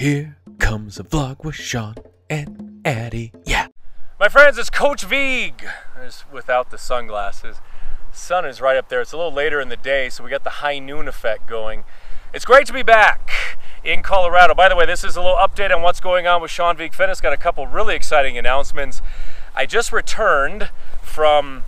Here comes a vlog with Sean and Addie. Yeah. My friends, it's Coach Vigue. Without the sunglasses. The sun is right up there. It's a little later in the day, so we got the high noon effect going. It's great to be back in Colorado. By the way, this is a little update on what's going on with Sean Vigue Fitness. Got a couple really exciting announcements. I just returned from...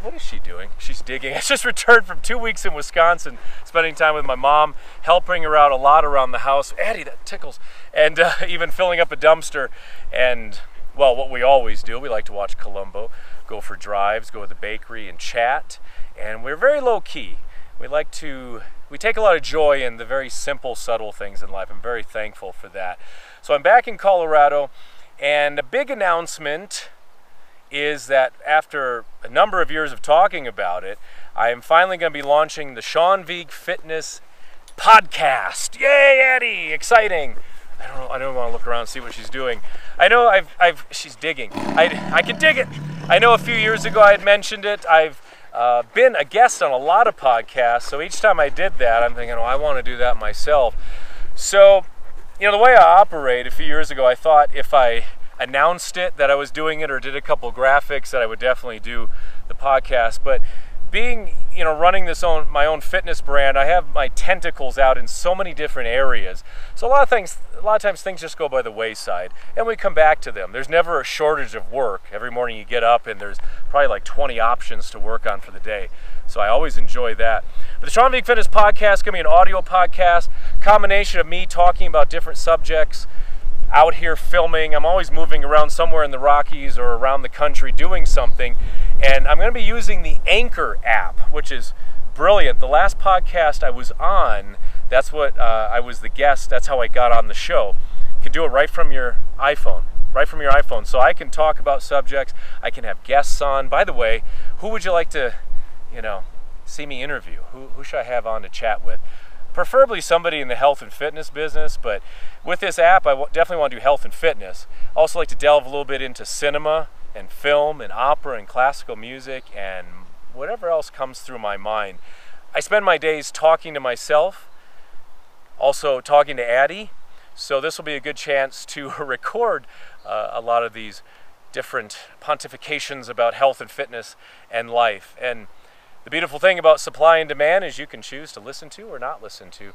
What is she doing? She's digging. I just returned from 2 weeks in Wisconsin, spending time with my mom, helping her out a lot around the house. Addie, that tickles. And even filling up a dumpster. And, well, what we always do, we like to watch Columbo, go for drives, go to the bakery and chat. And we're very low-key. We take a lot of joy in the very simple, subtle things in life. I'm very thankful for that. So I'm back in Colorado, and a big announcement is that after a number of years of talking about it, I am finally going to be launching the Sean Vigue Fitness podcast. Yay, Addie! Exciting! I don't want to look around and see what she's doing. I know she's digging. I can dig it. I know a few years ago I had mentioned it. I've been a guest on a lot of podcasts, so each time I did that, I'm thinking, oh, I want to do that myself. So, the way I operate a few years ago, I thought if I announced it that I was doing it or did a couple graphics that I would definitely do the podcast. But being, running my own fitness brand, I have my tentacles out in so many different areas. So a lot of times things just go by the wayside and we come back to them. There's never a shortage of work. Every morning you get up and there's probably like 20 options to work on for the day. So I always enjoy that. But the Sean Vigue Fitness podcast is going to be an audio podcast, combination of me talking about different subjects, out here filming. I'm always moving around somewhere in the Rockies or around the country doing something. And I'm going to be using the Anchor app, which is brilliant. The last podcast I was on, that's what I was the guest. That's how I got on the show. You can do it right from your iPhone. So I can talk about subjects. I can have guests on. By the way, who would you like to, see me interview? Who should I have on to chat with? Preferably somebody in the health and fitness business, but with this app, I definitely want to do health and fitness. I also like to delve a little bit into cinema and film and opera and classical music and whatever else comes through my mind. I spend my days talking to myself, also talking to Addie, so this will be a good chance to record a lot of these different pontifications about health and fitness and life. And the beautiful thing about supply and demand is you can choose to listen to or not listen to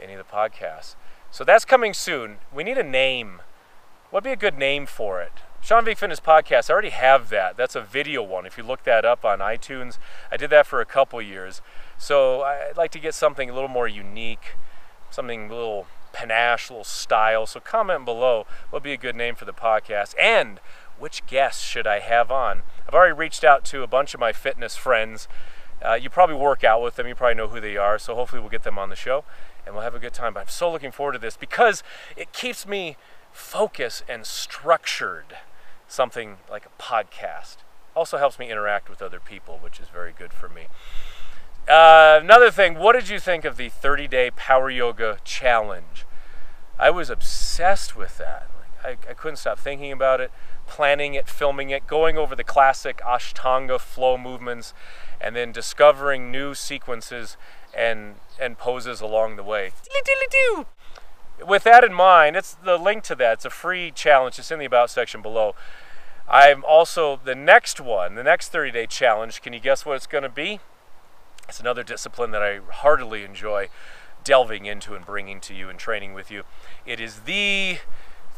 any of the podcasts. So that's coming soon. We need a name. What would be a good name for it? Sean Vigue Fitness Podcast, I already have that. That's a video one. If you look that up on iTunes, I did that for a couple years. So I'd like to get something a little more unique, something a little panache, a little style. So comment below what would be a good name for the podcast and which guests should I have on. I've already reached out to a bunch of my fitness friends. You probably work out with them. You probably know who they are. So hopefully we'll get them on the show and we'll have a good time. But I'm so looking forward to this because it keeps me focused and structured, something like a podcast. Also helps me interact with other people, which is very good for me. Another thing, what did you think of the 30-day power yoga challenge? I was obsessed with that. I couldn't stop thinking about it, planning it, filming it, going over the classic Ashtanga flow movements, and then discovering new sequences and poses along the way. With that in mind, it's the link to that. It's a free challenge. It's in the About section below. I'm also, the next 30-day challenge, can you guess what it's going to be? It's another discipline that I heartily enjoy delving into and bringing to you and training with you. It is the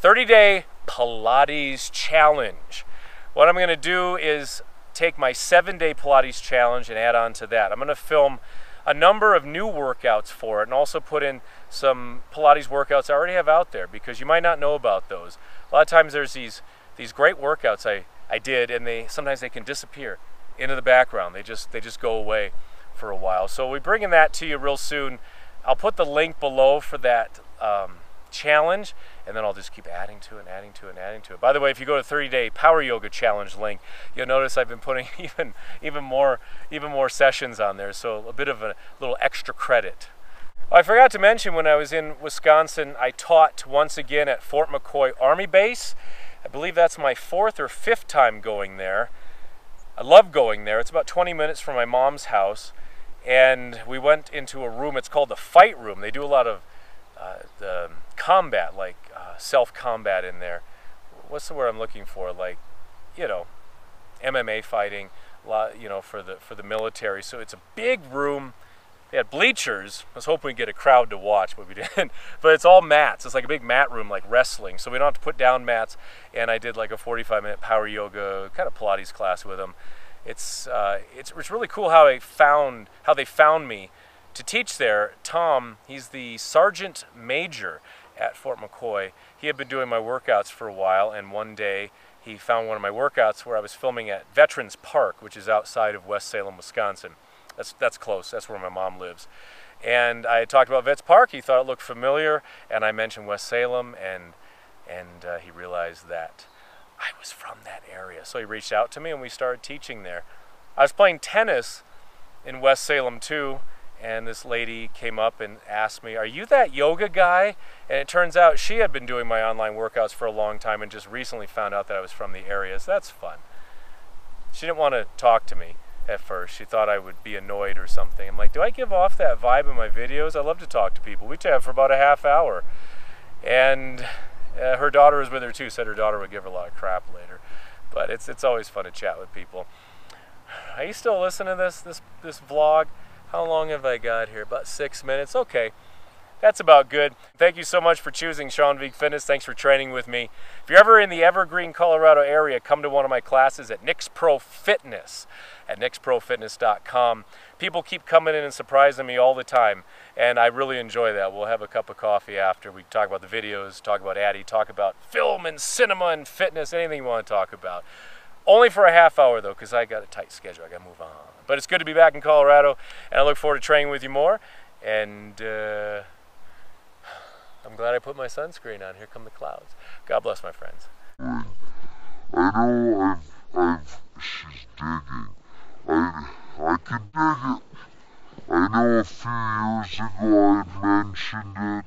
30-day Pilates challenge. What I'm going to do is take my 7-day Pilates challenge and add on to that. I'm going to film a number of new workouts for it and also put in some Pilates workouts I already have out there because you might not know about those. A lot of times there's these great workouts I did and sometimes they can disappear into the background. They just go away for a while. So we're bringing that to you real soon. I'll put the link below for that challenge, and then I'll just keep adding to it. By the way, if you go to 30-day Power Yoga Challenge link, you'll notice I've been putting even more sessions on there, so a bit of a little extra credit. I forgot to mention when I was in Wisconsin, I taught once again at Fort McCoy Army Base. I believe that's my 4th or 5th time going there. I love going there. It's about 20 minutes from my mom's house, and we went into a room. It's called the Fight Room. They do a lot of the combat, like self-combat in there. What's the word I'm looking for? Like, you know, MMA fighting, for the military. So it's a big room. They had bleachers. I was hoping we'd get a crowd to watch, but we didn't. But it's all mats. It's like a big mat room, like wrestling. So we don't have to put down mats. And I did like a 45-minute power yoga, kind of Pilates class with them. It's really cool how they found me to teach there. Tom, he's the sergeant major at Fort McCoy. He had been doing my workouts for a while, and one day he found one of my workouts where I was filming at Veterans Park, which is outside of West Salem, Wisconsin. That's close. That's where my mom lives. And I talked about Vets Park. He thought it looked familiar, and I mentioned West Salem, and he realized that I was from that area. So he reached out to me, and we started teaching there. I was playing tennis in West Salem too, and this lady came up and asked me, "Are you that yoga guy?" And it turns out she had been doing my online workouts for a long time and just recently found out that I was from the area. So that's fun. She didn't want to talk to me at first. She thought I would be annoyed or something. I'm like, do I give off that vibe in my videos? I love to talk to people. We chat for about a half hour. And her daughter was with her too, said her daughter would give her a lot of crap later. But it's always fun to chat with people. Are you still listening to this vlog? How long have I got here? About 6 minutes? Okay. That's about good. Thank you so much for choosing Sean Vigue Fitness. Thanks for training with me. If you're ever in the Evergreen, Colorado area, come to one of my classes at Nick's Pro Fitness at nicksprofitness.com. People keep coming in and surprising me all the time, and I really enjoy that. We'll have a cup of coffee after. We talk about the videos, talk about Addie, talk about film and cinema and fitness, anything you want to talk about. Only for a half hour, though, because I got a tight schedule. I got to move on. But it's good to be back in Colorado, and I look forward to training with you more. And I'm glad I put my sunscreen on. Here come the clouds. God bless, my friends. I know she's digging. I can dig it. I know a few years ago I mentioned it.